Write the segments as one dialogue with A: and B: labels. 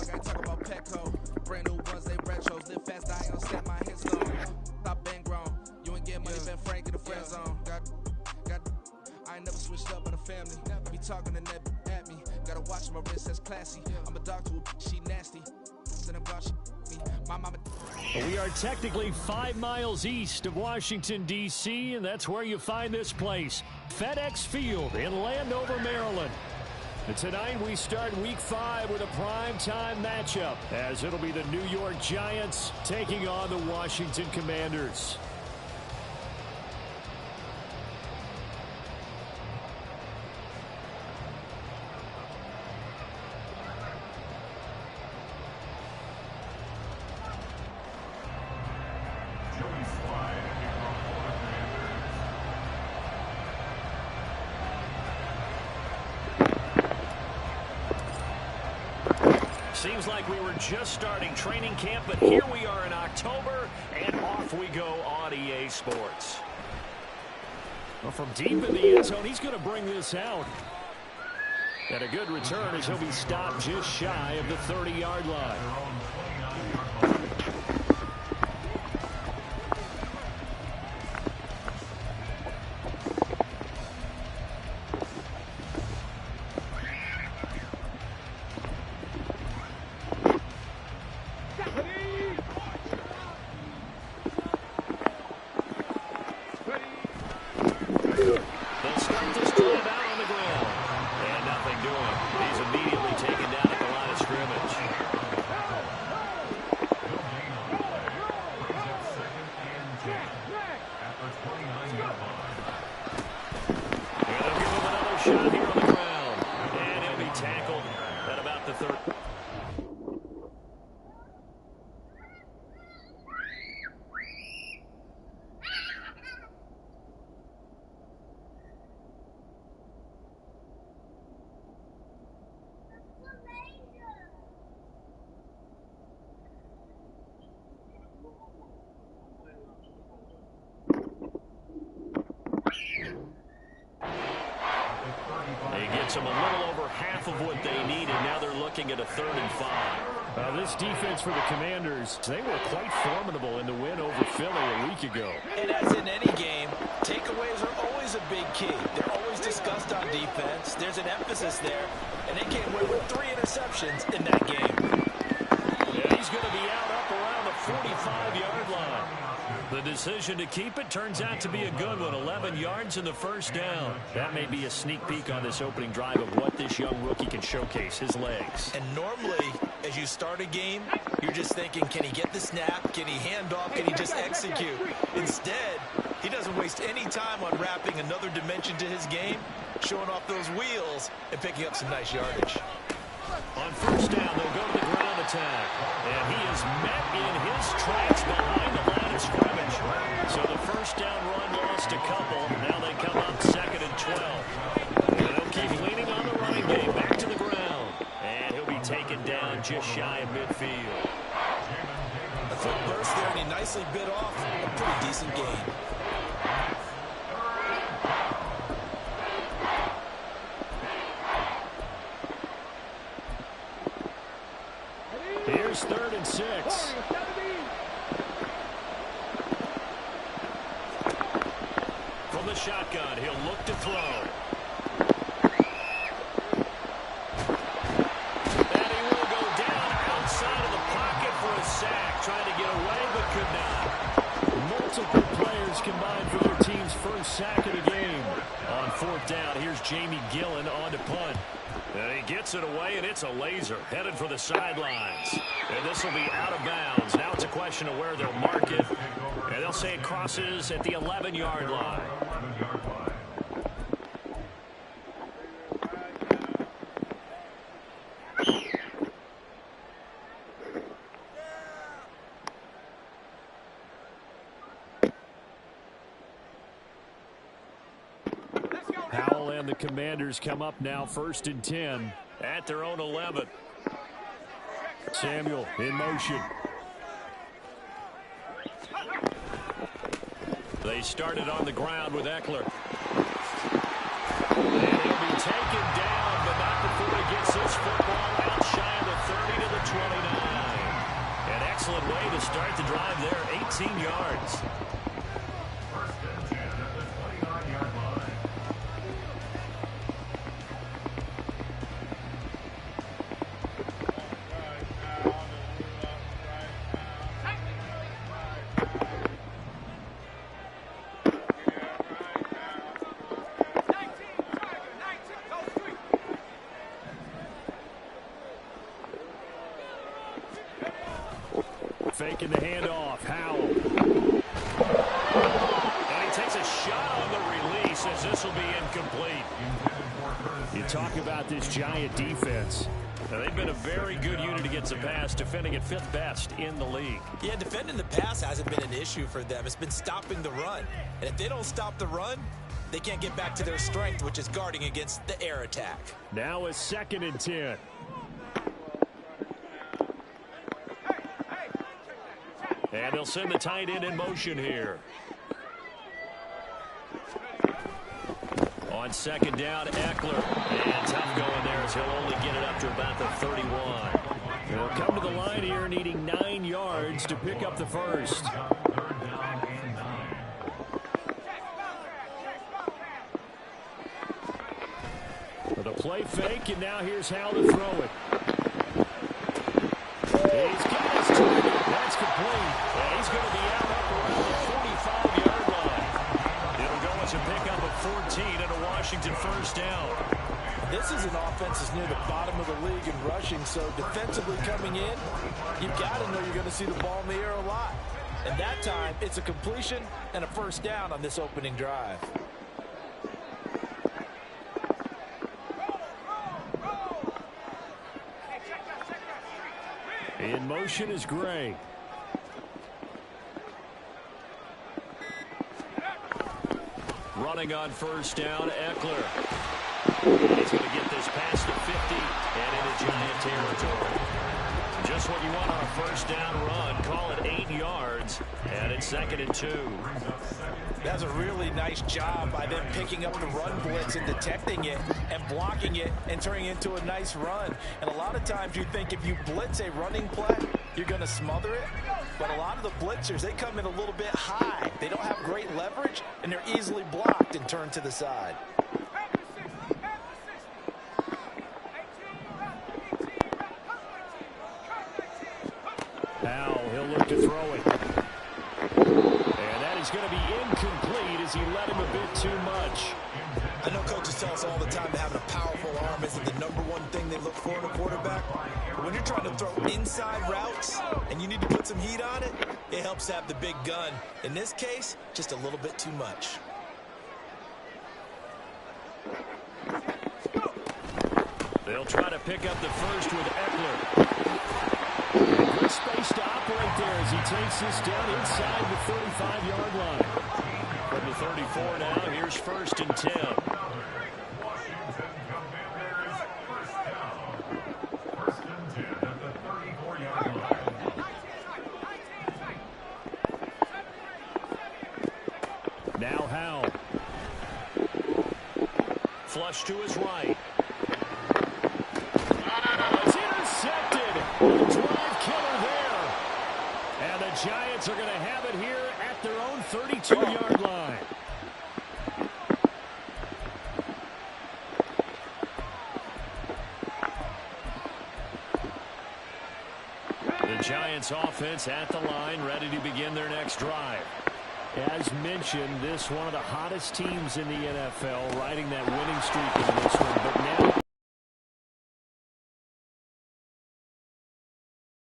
A: dog, I ain't talking about Petco. Brand new ones, they retros. Live fast, I ain't gonna set my headstone. Stop been grown. You ain't getting money, Ben Frank in the friend zone. I ain't never switched up on the family. Be talking to that at me. Gotta watch my wrist, that's classy. I'm a dog to a she nasty. Send him God, she my mama.
B: We are technically 5 miles east of Washington, D.C., and that's where you find this place, FedEx Field in Landover, Maryland. And tonight we start Week 5 with a primetime matchup, as it'll be the New York Giants taking on the Washington Commanders. Seems like we were just starting training camp, but here we are in October, and off we go on EA Sports. Well, from deep in the end zone, he's going to bring this out. And a good return as he'll be stopped just shy of the 30-yard line. Them a little over half of what they need, and now they're looking at a 3rd and 5. This defense for the Commanders, they were quite formidable in the win over Philly a week ago.
C: And as in any game, takeaways are always a big key. They're always discussed on defense. There's an emphasis there, and they came away with 3 interceptions in that game.
B: Yeah, he's going to be out up around the 45-yard line. The decision to keep it turns out to be a good one. 11 yards in the first down. That may be a sneak peek on this opening drive of what this young rookie can showcase, his legs.
C: And normally, as you start a game, you're just thinking, can he get the snap? Can he hand off? Can he just execute? Instead, he doesn't waste any time on wrapping another dimension to his game, showing off those wheels, and picking up some nice yardage.
B: On first down, they'll go to the ground attack. And he is met in his tracks behind the line of scrimmage. So the first down run lost a couple. Now they come up 2nd and 12. And they'll keep leaning on the running game. Back to the ground. And he'll be taken down just shy of midfield.
C: A quick burst there, and he nicely bit off a pretty decent gain.
B: Here's 3rd and 6. From the shotgun, he'll look to throw. And he will go down outside of the pocket for a sack. Trying to get away, but could not. Multiple players combined for their team's first sack of the game. On 4th down, here's Jamie Gillen on to punt. And he gets it away, and it's a laser. Headed for the sidelines. And this will be out of bounds. Now it's a question of where they'll mark it. And they'll say it crosses at the 11-yard line. Howell and the Commanders come up now 1st and 10 at their own 11. Samuel in motion. They started on the ground with Eckler. And he'll be taken down, but not before he gets this football out shy of the 30 to the excellent way to start the drive there. 18 yards. Faking the handoff. Howell. And he takes a shot on the release as this will be incomplete. You talk about this Giant defense. Now, they've been a very good unit against the pass, defending at 5th best in the league.
C: Yeah, defending the pass hasn't been an issue for them. It's been stopping the run. And if they don't stop the run, they can't get back to their strength, which is guarding against the air attack.
B: Now a 2nd and 10. And they'll send the tight end in motion here. On 2nd down, Eckler. And tough going there as he'll only get it up to about the 31. They'll come to the line here needing 9 yards to pick up the first. The play fake, and now here's how to throw it. He's got his target. That's complete. And he's going to be out up around the 45-yard line. It'll go as a pickup of 14 and a Washington first down.
C: This is an offense that's near the bottom of the league in rushing, so defensively coming in, you've got to know you're going to see the ball in the air a lot. And that time, it's a completion and a first down on this opening drive.
B: In motion is Gray. Running on first down, Eckler. He's going to get this past the 50 and into Giant territory. Just what you want on a first down run. Call it 8 yards, and it's 2nd and 2.
C: That's a really nice job by them picking up the run blitz and detecting it and blocking it and turning it into a nice run. And a lot of times you think if you blitz a running play, you're going to smother it. But a lot of the blitzers, they come in a little bit high. They don't have great leverage, and they're easily blocked and turned to the side.
B: Now he'll look to throw it. And that is going to be incomplete as he let him a bit too much.
C: I know coaches tell us all the time that having a powerful arm isn't the #1 thing they look for in a quarterback. But when you're trying to throw inside routes and you need to put some heat on it, it helps have the big gun. In this case, just a little bit too much.
B: They'll try to pick up the first with Eckler. Good space to operate there as he takes this down inside the 35-yard line. From the 34 now, here's 1st and 10. Now Howell. Flush to his right. It's intercepted. Drive killer there. And the Giants are going to have it here at their own 32-yard line. The Giants offense at the line, ready to begin their next drive. As mentioned, this one of the hottest teams in the NFL, riding that winning streak in this one. But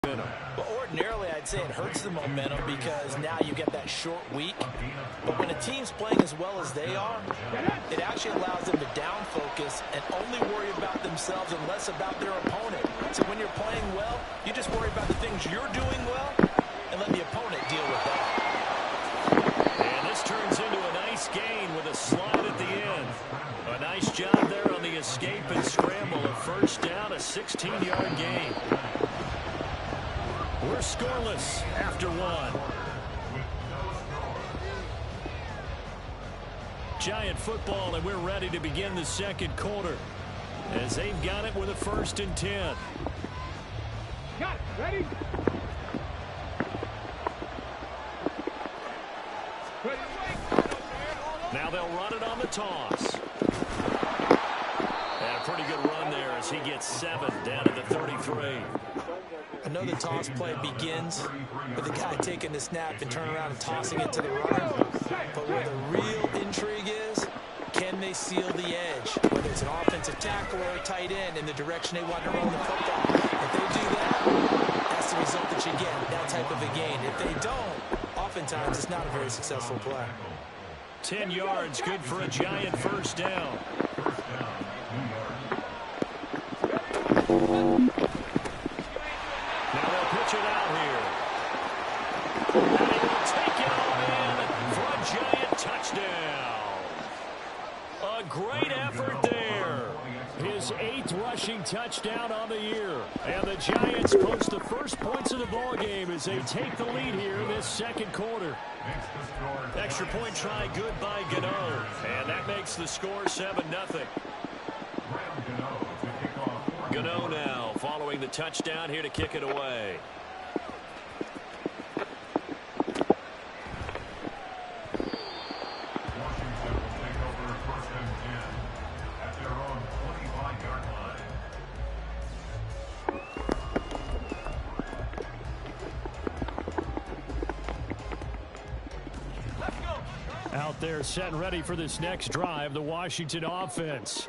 B: now,
C: well, ordinarily, I'd say it hurts the momentum because now you get that short week. But when a team's playing as well as they are, it actually allows them to down focus and only worry about themselves and less about their opponent. So when you're playing well, you just worry about the things you're doing well and let the opponent deal with that.
B: This turns into a nice gain with a slide at the end. A nice job there on the escape and scramble. A first down, a 16-yard gain. We're scoreless after one. Giant football, and we're ready to begin the second quarter as they've got it with a 1st and 10.
D: Got it. Ready?
B: They'll run it on the toss. And a pretty good run there as he gets 7 down to the 33.
C: I know the toss play begins with the guy taking the snap and turning around and tossing it to the runner. But where the real intrigue is, can they seal the edge? Whether it's an offensive tackle or a tight end in the direction they want to run the football. If they do that, that's the result that you get, that type of a gain. If they don't, oftentimes it's not a very successful play.
B: 10 yards, good for a Giant first down. Now they'll pitch it out here. And he will take it all in for a Giant touchdown. A great effort there. His 8th rushing touchdown on the year. And the Giants post the first points of the ball game as they take the lead here in this second quarter. Extra point try good by Gano. And that makes the score 7-0. Gano now following the touchdown here to kick it away. Out there set and ready for this next drive, the Washington offense.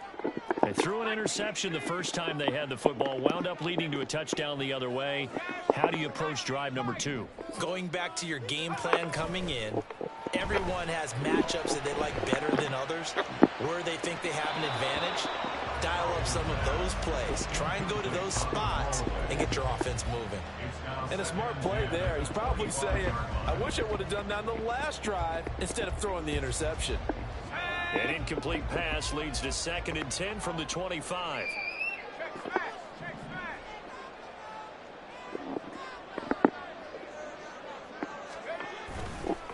B: They threw an interception the first time they had the football, wound up leading to a touchdown the other way. How do you approach drive number 2?
C: Going back to your game plan coming in, everyone has matchups that they like better than others, where they think they have an advantage. Dial up some of those plays. Try and go to those spots and get your offense moving.
D: And a smart play there. He's probably saying, I wish I would have done that on the last drive instead of throwing the interception.
B: An incomplete pass leads to 2nd and 10 from the 25.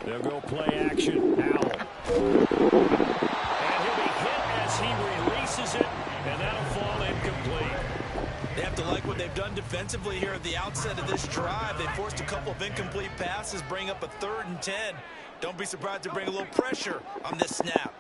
B: They'll go play action. Howell. And he'll be hit as he releases it, and that'll fall incomplete.
C: They have to like what they've done defensively here at the outset of this drive. They forced a couple of incomplete passes, bring up a 3rd and 10. Don't be surprised to bring a little pressure on this snap.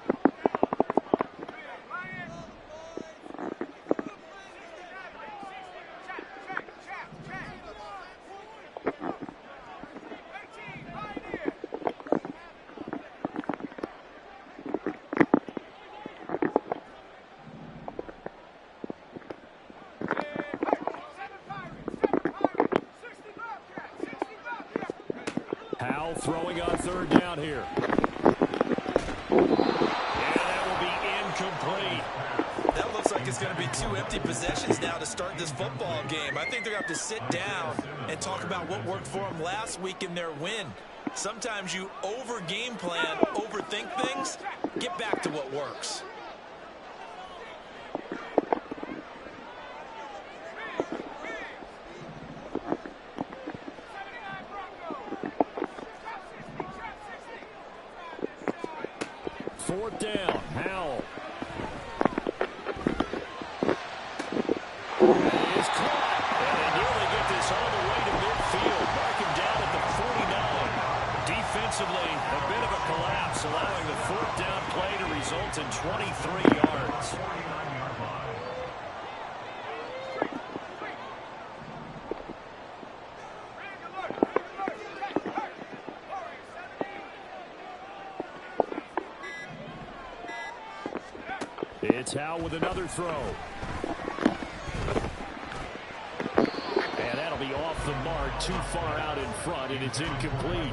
B: Howell throwing on 3rd down here. And that will be incomplete.
C: That looks like it's going to be 2 empty possessions now to start this football game. I think they're going to have to sit down and talk about what worked for them last week in their win. Sometimes you over-game plan, overthink things. Get back to what works.
B: Fourth down, Howell. Is caught. And they nearly get this all the way to midfield. Mark him down at the 49. Defensively, a bit of a collapse, allowing the 4th down play to result in 23 yards. It's Howell with another throw. And that'll be off the mark, too far out in front, and it's incomplete.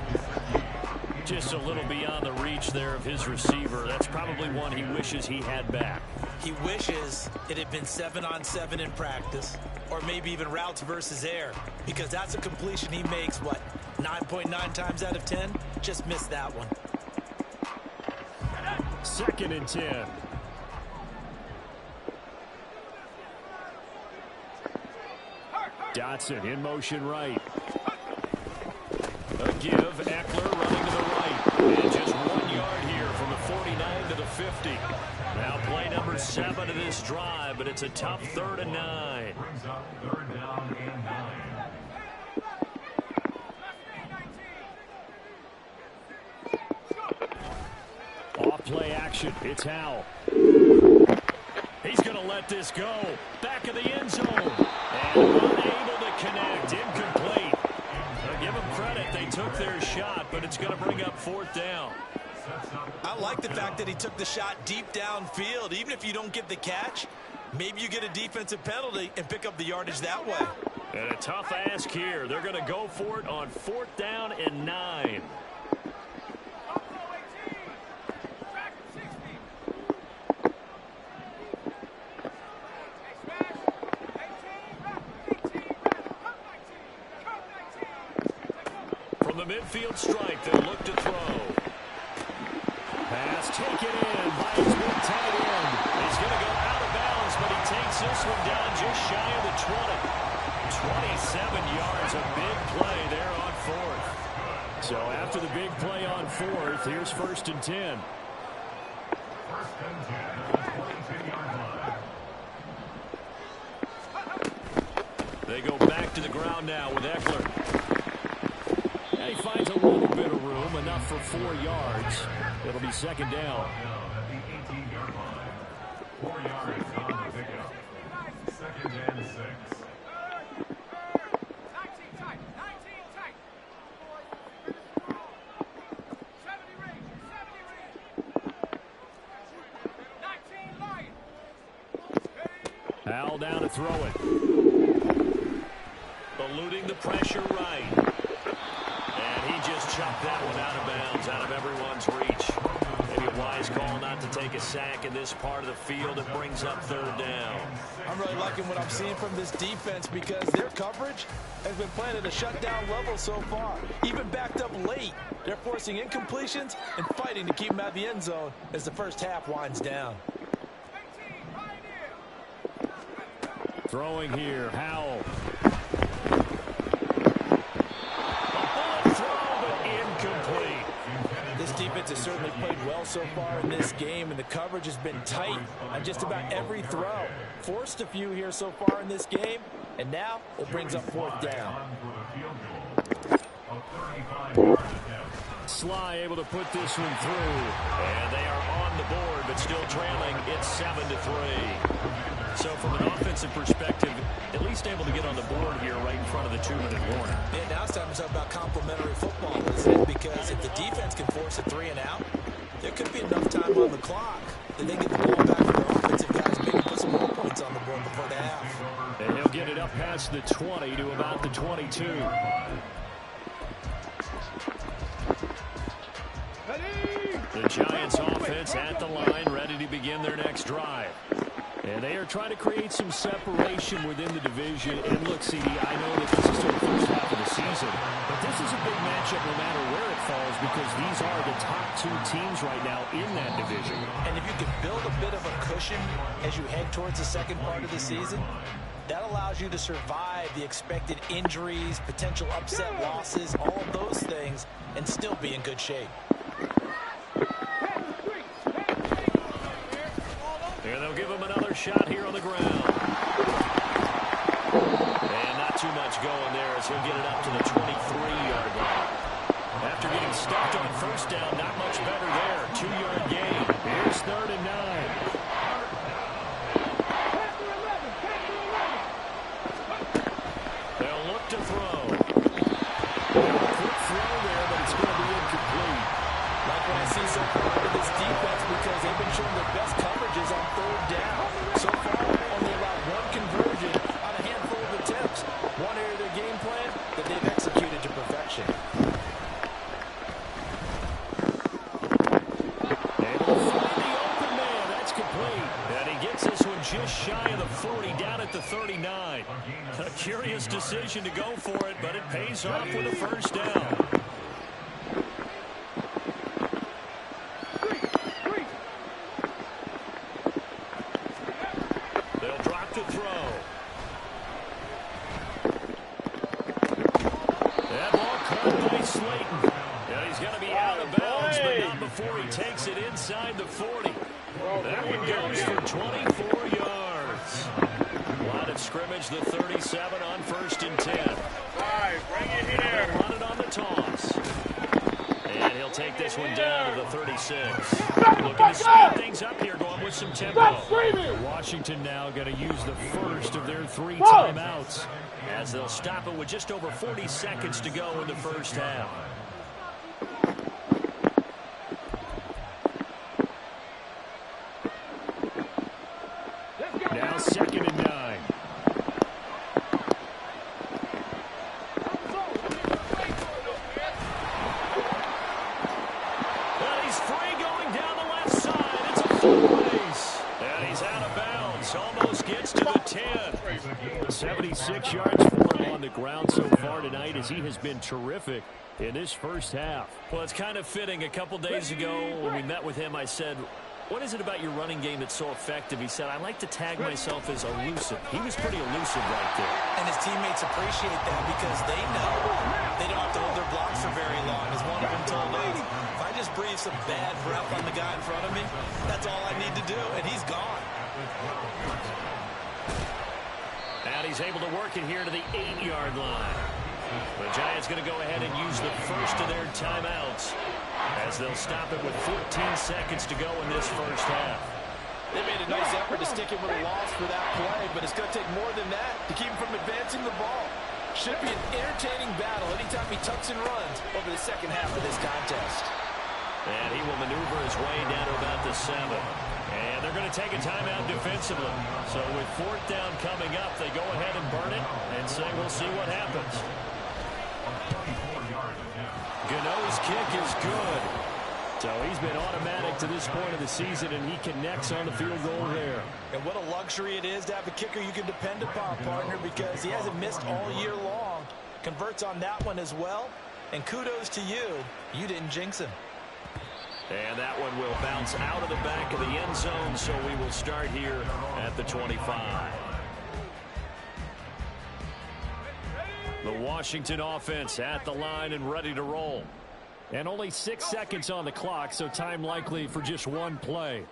B: Just a little beyond the reach there of his receiver. That's probably one he wishes he had back.
C: He wishes it had been 7-on-7 in practice, or maybe even routes versus air, because that's a completion he makes, what, 9.9 times out of 10? Just missed that one.
B: 2nd and 10. Dotson in motion right. A give, Eckler running to the right. And just 1 yard here from the 49 to the 50. Now play number 7 of this drive, but it's a tough 3rd and 9.
E: Brings up 3rd down and 9.
B: Off play action. formation. It's Howell. He's going to let this go. Back of the end zone. And unable to connect. Incomplete. Give them credit. They took their shot, but it's going to bring up fourth down.
C: I like the fact that he took the shot deep downfield. Even if you don't get the catch, maybe you get a defensive penalty and pick up the yardage that way.
B: And a tough ask here. They're going to go for it on fourth down and 9. From the midfield stripe, they'll look to throw. Pass taken in by his big tight end. He's going to go out of bounds, but he takes this one down just shy of the 20. 27 yards, a big play there on fourth. So after the big play on fourth, here's first and 10.
E: First and 10 on the 22-yard line.
B: They go back to the ground now with Eckler. And he finds a little bit of room, enough for 4 yards. It'll be second down.
E: At the 18-yard line. 4 yards on the pickup. Second and 6.
B: Howell down to throw it. Eluding the pressure right. And he just chopped that one out of bounds, out of everyone's reach. Maybe a wise call not to take a sack in this part of the field. It brings up third down.
D: I'm really liking what I'm seeing from this defense because their coverage has been playing at a shutdown level so far. Even backed up late, they're forcing incompletions and fighting to keep them out of the end zone as the first half winds down.
B: Throwing here, Howell. A bullet throw, but incomplete.
D: This defense has certainly played well so far in this game, and the coverage has been tight on just about every throw. Forced a few here so far in this game, and now it brings up fourth down.
B: Sly able to put this one through. And they are on the board, but still trailing. It's 7-3. So from an offensive perspective, at least able to get on the board here right in front of the 2-minute warning.
C: And now it's time to talk about complementary football, isn't it? Because if the defense can force a 3 and out, there could be enough time on the clock that they get the ball back for their offensive guys, maybe put some more points on the board before the half.
B: And he'll get it up past the 20 to about the 22. The Giants offense at the line, ready to begin their next drive. And they are trying to create some separation within the division. And look, CD, I know that this is still the first half of the season, but this is a big matchup no matter where it falls because these are the top 2 teams right now in that division.
C: And if you can build a bit of a cushion as you head towards the second part of the season, that allows you to survive the expected injuries, potential upset losses, all of those things, and still be in good shape.
B: And they'll give him another shot here on the ground. And not too much going there as he'll get it up to the 23-yard line. After getting stuffed on first down, not much better there. 2-yard gain. Here's third and 9. They'll look to throw. Quick throw there, but it's going to be incomplete.
D: Like what I see so far out of this defense because they've been showing their best coverages on third down. So far, only allowed 1 conversion on a handful of attempts. One area of their game plan that they've executed to perfection.
B: Able to find the open man. That's complete. And he gets this one just shy of the 40, down at the 39. A curious decision to go for it, but it pays off with a first down. Before he takes it inside the 40. That one goes for 24 yards. Line of scrimmage, the 37 on first and 10.
F: All right, bring it here.
B: Run it on the toss. And he'll take this one down to the 36. Looking to speed things up here, going with some tempo. Washington now going to use the first of their 3 timeouts, as they'll stop it with just over 40 seconds to go in the first half. Now 2nd and 9. And he's free going down the left side. It's a full race. And he's out of bounds. Almost gets to the 10. 76 yards for him on the ground so far tonight, as he has been terrific in this first half.
D: Well, it's kind of fitting. A couple days ago when we met with him, I said, what is it about your running game that's so effective? He said, I like to tag myself as elusive. He was pretty elusive right there.
C: And his teammates appreciate that because they know they don't have to hold their blocks for very long, as one of them told us. If I just breathe some bad breath on the guy in front of me, that's all I need to do, and he's gone.
B: And he's able to work it here to the 8-yard line. The Giants going to go ahead and use the first of their timeouts, as they'll stop it with 14 seconds to go in this first half.
D: They made a nice effort to stick him with a loss for that play, but it's going to take more than that to keep him from advancing the ball. Should be an entertaining battle anytime he tucks and runs over the second half of this contest.
B: And he will maneuver his way down to about the 7. And they're going to take a timeout defensively. So with 4th down coming up, they go ahead and burn it and say we'll see what happens. Gano's kick is good. So he's been automatic to this point of the season, and he connects on the field goal there.
C: And what a luxury it is to have a kicker you can depend upon, partner, because he hasn't missed all year long. Converts on that one as well. And kudos to you. You didn't jinx him.
B: And that one will bounce out of the back of the end zone, so we will start here at the 25. The Washington offense at the line and ready to roll. And only 6 seconds on the clock, so time likely for just one play.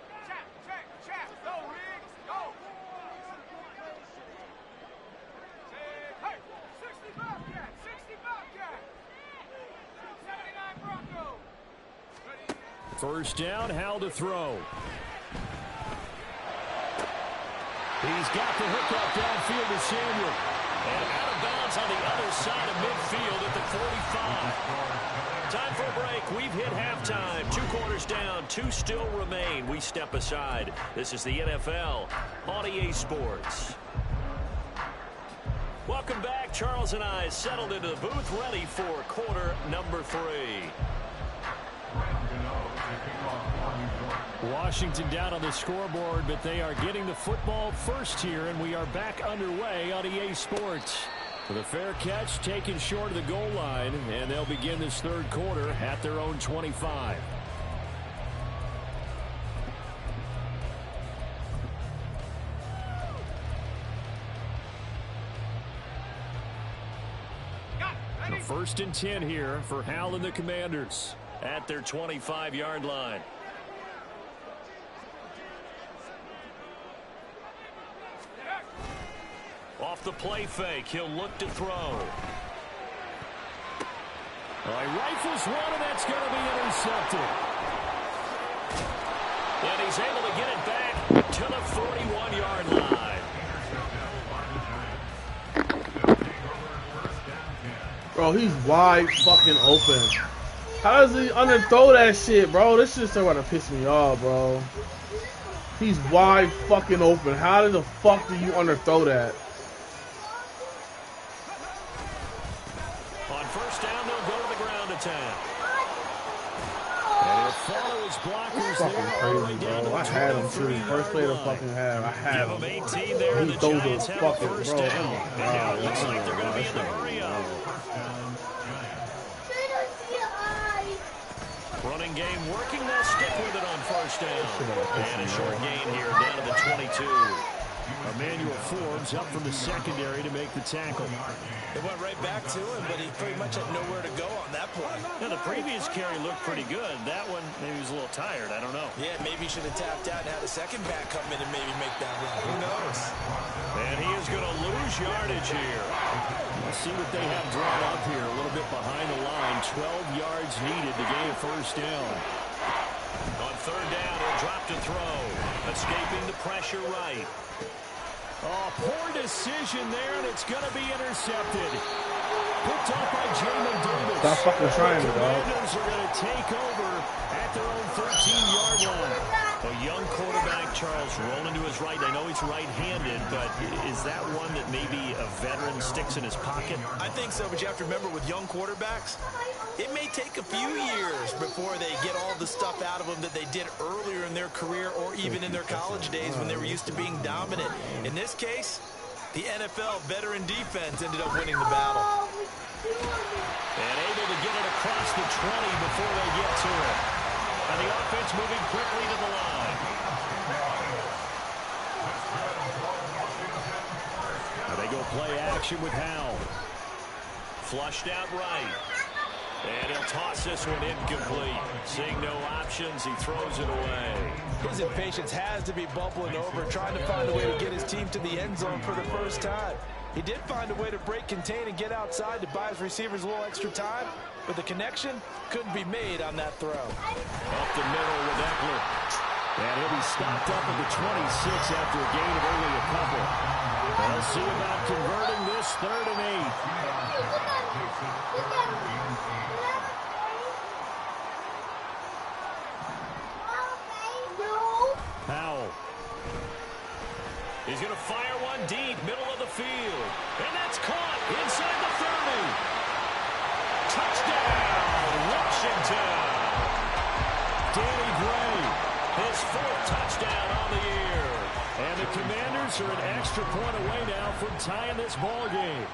B: First down, Hal to throw. He's got the hook up downfield to Samuel. And out of bounds on the other side of midfield at the 45. Time for a break. We've hit halftime. 2 quarters down, 2 still remain. We step aside. This is the NFL on EA Sports. Welcome back. Charles and I settled into the booth, ready for quarter number 3. Washington down on the scoreboard, but they are getting the football first here, and we are back underway on EA Sports. With a fair catch taken short of the goal line, and they'll begin this 3rd quarter at their own 25. The 1st and 10 here for Hal and the Commanders at their 25-yard line. Off the play fake, he'll look to throw. He rifles one, and that's going to be intercepted. And he's able to get it back to the 41-yard line.
F: Bro, he's wide fucking open. How does he underthrow that shit, bro? This shit's about to piss me off, bro. He's wide fucking open. How the fuck do you underthrow that?
B: On first down, they'll go to the ground attack. And he'll follow his blockers there all the way down to the 24-yard line.
F: I had him too. First play of the fucking half. I had him.
B: Give him 18 there, and the Giants have a first down. And now it looks like they're going to be in the hurry up. Running game working, they'll stick with it on first down. And a short gain here down to the 22. Emmanuel Forbes up from the secondary to make the tackle.
C: It went right back
D: got to him, but he pretty much had nowhere to go on that play.
B: Yeah, the previous carry looked pretty good. That one, maybe he was a little tired. I don't know.
D: Yeah, maybe he should have tapped out and had a second back come in and maybe make that run. Who knows?
B: And he is going to lose yardage here. Let's see what they have drawn up here. A little bit behind the line. 12 yards needed to gain a first down. On third down, he'll drop to throw. Escaping the pressure right. Oh, poor decision there, and it's going to be intercepted. Picked off by Jamin Davis.
F: Stop fucking trying,
B: the
F: dog.
B: Commanders are going to take over at their own 13-yard line. A young quarterback, Charles, rolling to his right. I know he's right-handed, but is that one that maybe a veteran sticks in his pocket?
C: I think so, but you have to remember with young quarterbacks, it may take a few years before they get all the stuff out of them that they did earlier in their career or even in their college days when they were used to being dominant. In this case, the NFL veteran defense ended up winning the battle.
B: And able to get it across the 20 before they get to it. And the offense moving quickly to the line. And they go play action with Howell. Flushed out right. And he'll toss this one incomplete. Seeing no options, he throws it away.
D: His impatience has to be bubbling over, trying to find a way to get his team to the end zone for the first time. He did find a way to break, contain, and get outside to buy his receivers a little extra time, but the connection couldn't be made on that throw.
B: Up the middle with Eckler. And he'll be stopped up at the 26 after a gain of only a couple. They'll see about converting this 3rd and 8. Powell. He's going to fire one deep, middle of the field. And that's caught inside the 30. Touchdown, Washington. Danny Gray, his 4th touchdown on the year. And the Commanders are an extra point away now from tying this ball game.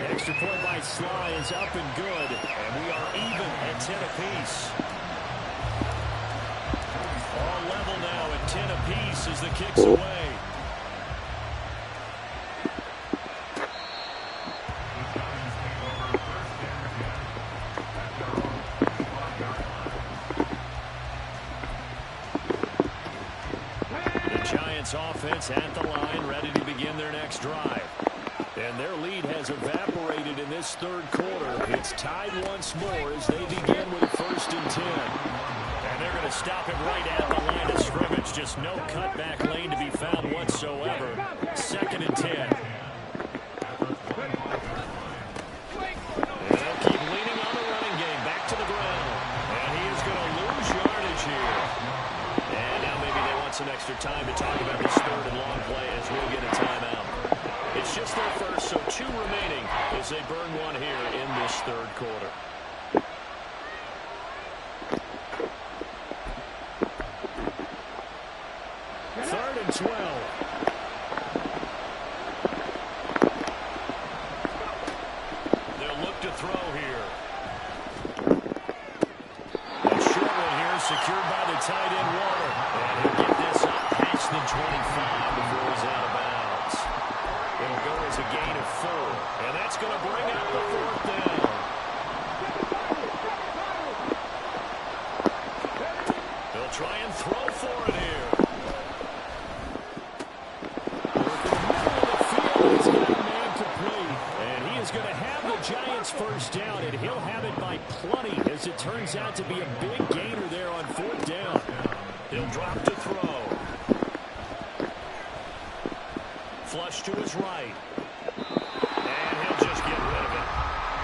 B: Extra point by Sly is up and good, and we are even at 10 apiece. All level now at 10 apiece as the kick's away. The Giants offense at the line, ready to begin their next drive. And their lead has evaporated in this 3rd quarter. It's tied once more as they begin with a 1st and 10. And they're going to stop him right at the line of scrimmage. Just no cutback lane to be found whatsoever. 2nd and 10. And they'll keep leaning on the running game. Back to the ground. And he is going to lose yardage here. And now maybe they want some extra time to talk about this 3rd and long play as we'll get a timeout. It's just their first, so 2 remaining as they burn one here in this 3rd quarter. Third and 12. They'll look to throw here. A short one here secured by the tight end Water. And he'll get this up past the 25 before he's out of bounds. It'll go as a gain of 4. And that's going to bring up the 4th down. They'll try and throw for it here. Working the middle of the field, he's got a man complete. And he is going to have the Giants' first down, and he'll have it by plenty, as it turns out to be a big gainer there on 4th down. He'll drop to throw. Flush to his right. And he'll just get rid of it.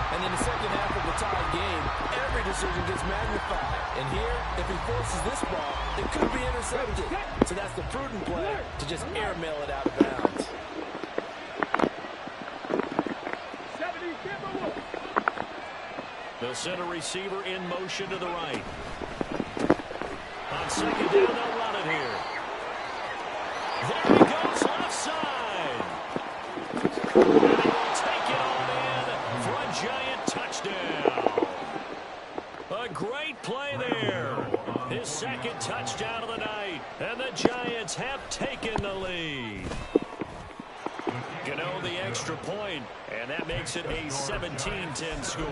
D: And in the second half of the tied game, every decision gets magnified. And here, if he forces this ball, it could be intercepted. So that's the prudent play, to just airmail it out of bounds.
B: They'll send a receiver in motion to the right. On 2nd down, they'll run it here. There he goes, left side. And he will take it on in for a Giant touchdown. A great play there. His second touchdown of the night. And the Giants have taken the lead. Gano the extra point, and that makes it a 17-10 score.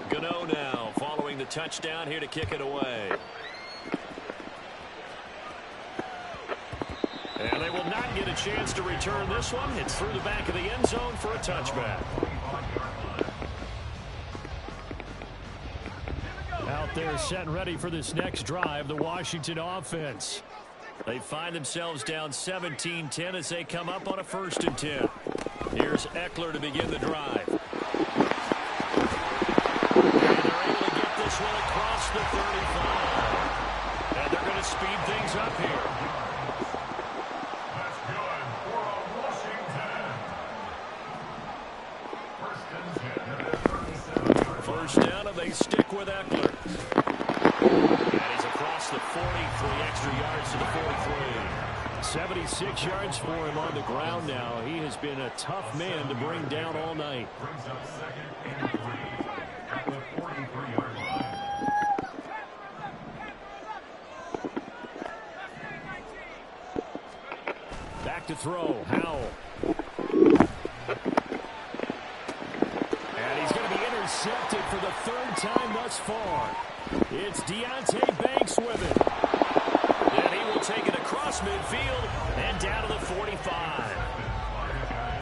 B: Gano now following the touchdown here to kick it away. And they will not get a chance to return this one. It's through the back of the end zone for a touchback. Out there set and ready for this next drive, the Washington offense. They find themselves down 17-10 as they come up on a 1st and 10. Here's Eckler to begin the drive. And they're able to get this one across the 35. And they're going to speed things up here. First down, and they stick with Eckler. And he's across the 40, 3 extra yards to the 43. 76 yards for him on the ground now. He has been a tough man to bring down all night.
E: Brings up 2nd and 3 at the 43-yard line.
B: Back to throw. Howell. Intercepted for the 3rd time thus far. It's Deonte Banks with it. And he will take it across midfield and down to the 45.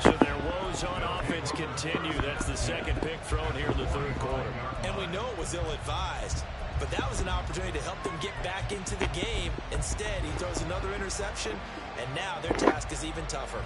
B: So their woes on offense continue. That's the 2nd pick thrown here in the 3rd quarter.
C: And we know it was ill-advised, but that was an opportunity to help them get back into the game. Instead, he throws another interception, and now their task is even tougher.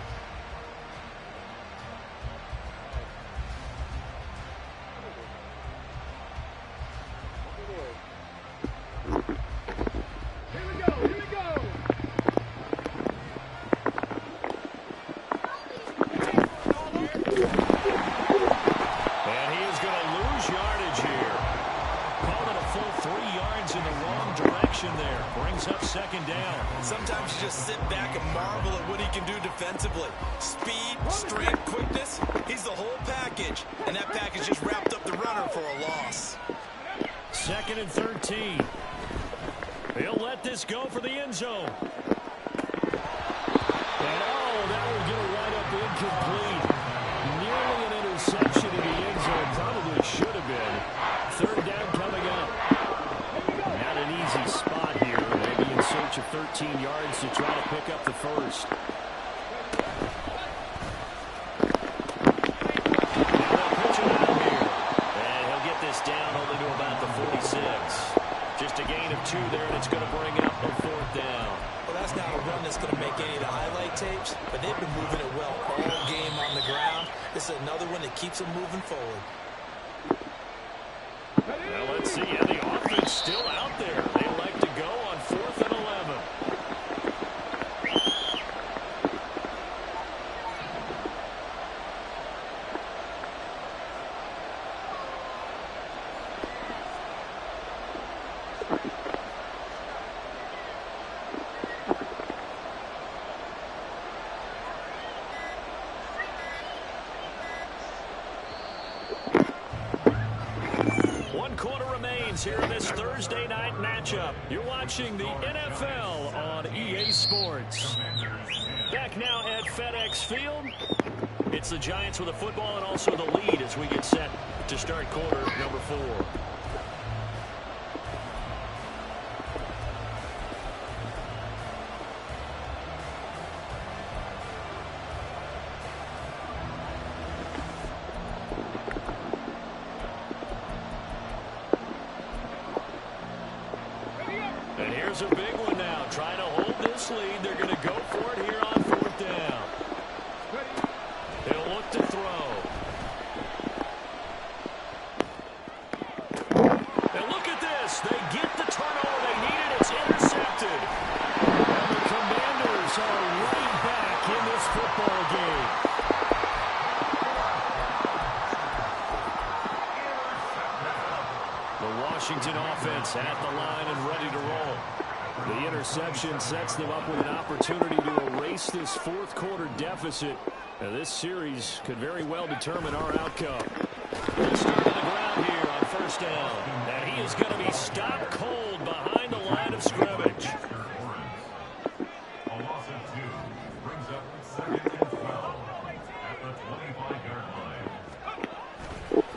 C: Sometimes you just sit back and marvel at what he can do defensively. Speed, strength, quickness, he's the whole package. And that package just wrapped up the runner for a loss.
B: 2nd and 13. He'll let this go for the end zone. And that will get a right-up incomplete. Nearly an interception in the end zone. Probably should have been. 3rd down coming up. Not an easy spot here. Maybe in search of 13 yards to try to pick up the 1st. Now they'll pitch it out here. And he'll get this down only to about the 46. Just a gain of 2 there, and it's going to bring up a 4th down.
C: Well, that's not a run that's going to make any of the highlight tapes, but they've been moving it well all game on the ground. This is another one that keeps them moving forward.
B: Well, let's see. Yeah, the offense still out there. They like to go on 4th and 11. Here in this Thursday night matchup. You're watching the NFL on EA Sports. Back now at FedEx Field. It's the Giants with the football and also the lead as we get set to start quarter number 4. And here's a big one now. Trying to hold this lead. They're going to go for it here on 4th down. They'll look to throw. And look at this. They get the turnover they needed. It's intercepted. And the Commanders are right back in this football game. The Washington offense at the line and ready to roll. The interception sets them up with an opportunity to erase this 4th quarter deficit. Now, this series could very well determine our outcome. They'll start on the ground here on first down. And he is going to be stopped cold behind the line of scrimmage.
E: A loss of 2 brings up 2nd and 12 at the 25-yard line.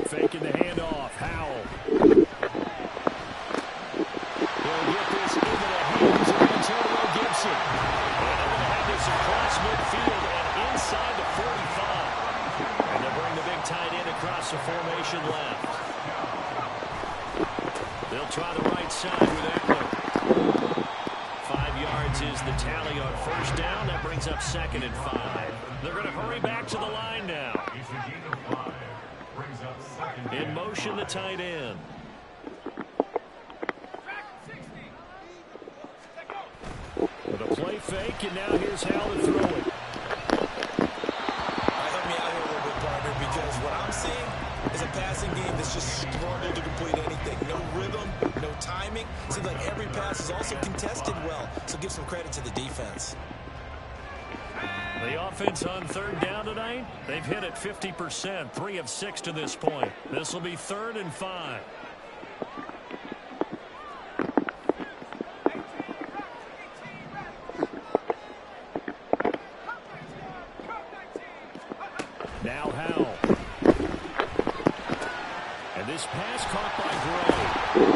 B: Faking the handoff. Howell. He'll get this into the hands of Antonio Gibson. And they're going to have this across midfield and inside the 45. And they'll bring the big tight end across the formation left. They'll try the right side with Eckler. 5 yards is the tally on first down. That brings up 2nd and 5. They're going to hurry back to the line now.
E: It's a gain of 5. Brings up 2nd
B: In
E: and
B: motion, the tight end. With a play fake, and now here's how to throw it.
C: Help me out here a little bit, partner, because what I'm seeing is a passing game that's just struggled to complete anything. No rhythm, no timing. Seems like every pass is also contested well, so give some credit to the defense.
B: The offense on third down tonight, they've hit it 50%, 3 of 6 to this point. This will be 3rd and 5. Now Howell. And this pass caught by Gray.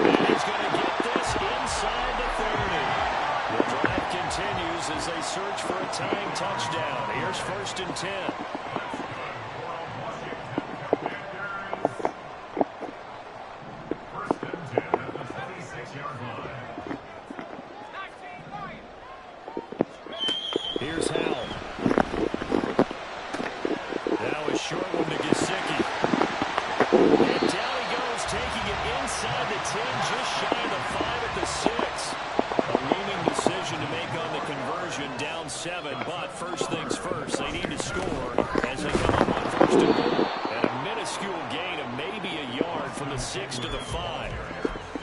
B: And he's going to get this inside the 30. The drive continues as they search for a tying touchdown. Here's 1st and 10.
E: First and 10 at the 26-yard line.
B: Here's Howell. Now a short one to Gesicki. And down he goes, taking it inside the 10, just shy of the 5 at the 6. A looming decision to make on the conversion, down 7, but first things first, they need to score as they come up on 1st and goal. And a minuscule gain of maybe a yard from the 6 to the 5.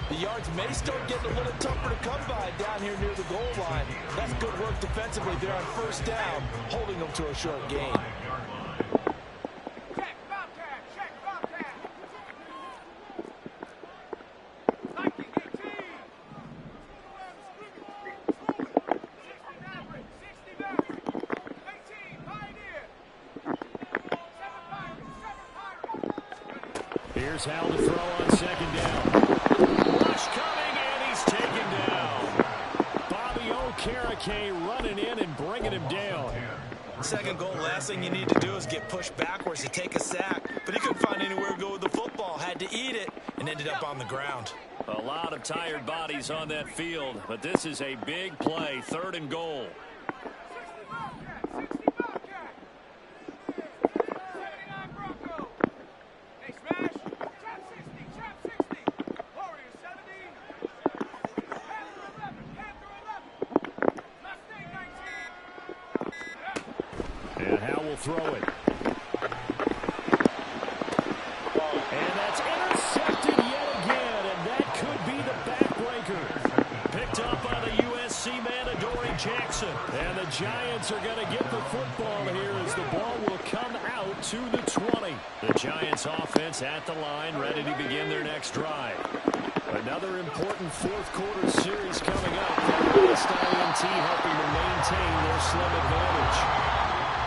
D: The yards may start getting a little tougher to come by down here near the goal line. That's good work defensively there on first down, holding them to a short gain.
B: Here's Howell to throw on 2nd down. Rush coming, and he's taken down. Bobby Okereke running in and bringing him down.
C: 2nd goal, last thing you need to do is get pushed backwards to take a sack. But he couldn't find anywhere to go with the football. Had to eat it and ended up on the ground.
B: A lot of tired bodies on that field, but this is a big play, 3rd and goal. And Howell will throw it. And that's intercepted yet again, and that could be the backbreaker. Picked up by the USC man, Adoree Jackson. And the Giants are going to get the football here as the ball will come out to the 20. The Giants offense at the line, ready to begin their next drive. Another important 4th quarter series coming up. West INT helping to maintain their slim advantage.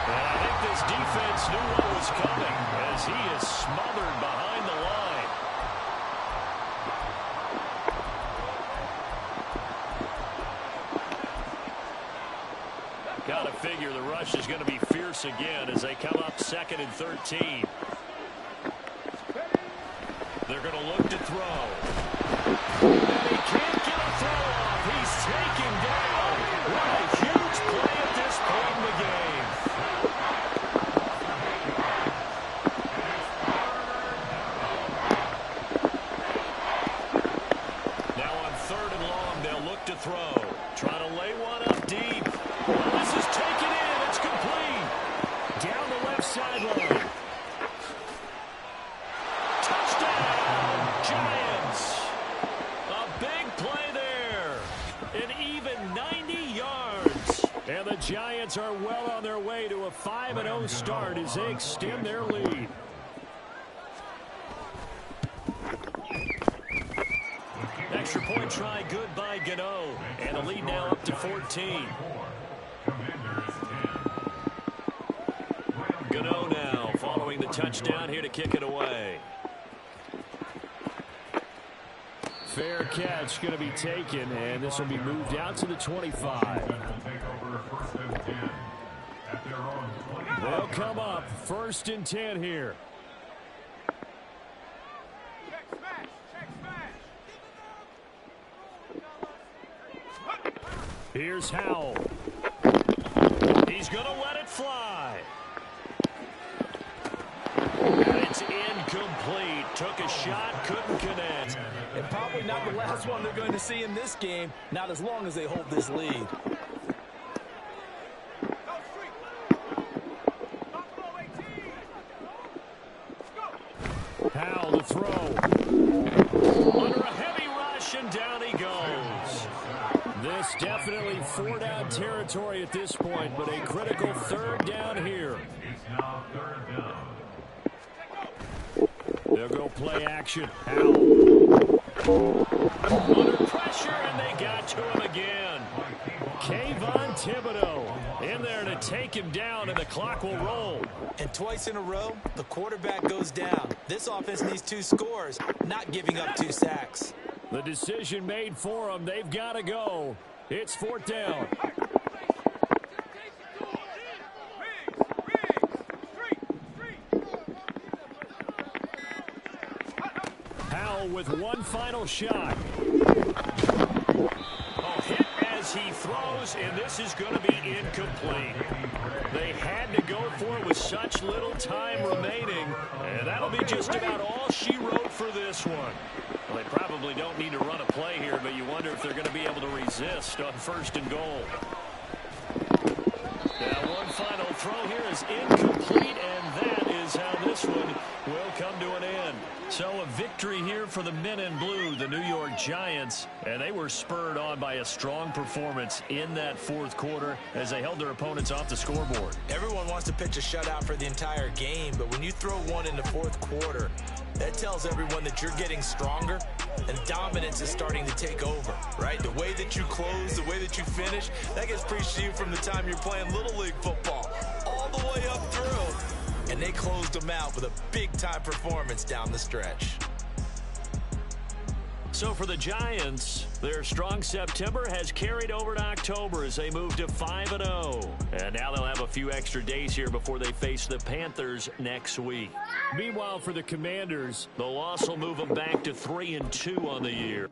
B: And I think this defense knew what was coming as he is smothered behind the line. Got to figure the rush is going to be fierce again as they come up 2nd and 13. They're going to look to throw. And he can't get a throw off. He's taken down. What a huge play at this point in the game. Now on 3rd and long, they'll look to throw. Try to lay one up deep. Well, this is taken in. It's complete. Down the left sideline. Touchdown, Giants. A big play there. An even 90 yards. And the Giants are well on their way to a 5-0 start as they extend their lead. Extra point try good by Gano. And the lead now up to 14. Gano now following the touchdown here to kick it away. Fair catch going to be taken, and this will be moved out to the 25. They'll come up 1st and 10 here. Here's Howell. He's going to let it fly. And it's incomplete. Took a shot, couldn't connect.
D: And probably not the last one they're going to see in this game, not as long as they hold this lead.
B: Howell to throw. Under a heavy rush, and down he goes. This definitely 4-down territory at this point, but a critical 3rd down here. They'll go play action. Howell. Under pressure, and they got to him again. Kayvon Thibodeau in there to take him down, and the clock will roll.
C: And twice in a row, the quarterback goes down. This offense needs 2 scores, not giving up 2 sacks.
B: The decision made for them. They've got to go. It's 4th down. Howell with one final shot. Oh, hit as he throws, and this is going to be incomplete. They had to go for it with such little time remaining, and that'll be just about all she wrote for this one. Well, they probably don't need to run a play here, but you wonder if they're going to be able to resist on 1st and goal. Now, one final throw here is incomplete, and that is how this one will come to an end. So a victory here for the men in blue, the New York Giants, and they were spurred on by a strong performance in that 4th quarter as they held their opponents off the scoreboard.
C: Everyone wants to pitch a shutout for the entire game, but when you throw one in the 4th quarter, that tells everyone that you're getting stronger and dominance is starting to take over, right? The way that you close, the way that you finish, that gets preached to you from the time you're playing Little League football all the way up through. And they closed them out with a big-time performance down the stretch.
B: So for the Giants, their strong September has carried over to October as they move to 5-0. And now they'll have a few extra days here before they face the Panthers next week. Meanwhile, for the Commanders, the loss will move them back to 3-2 on the year.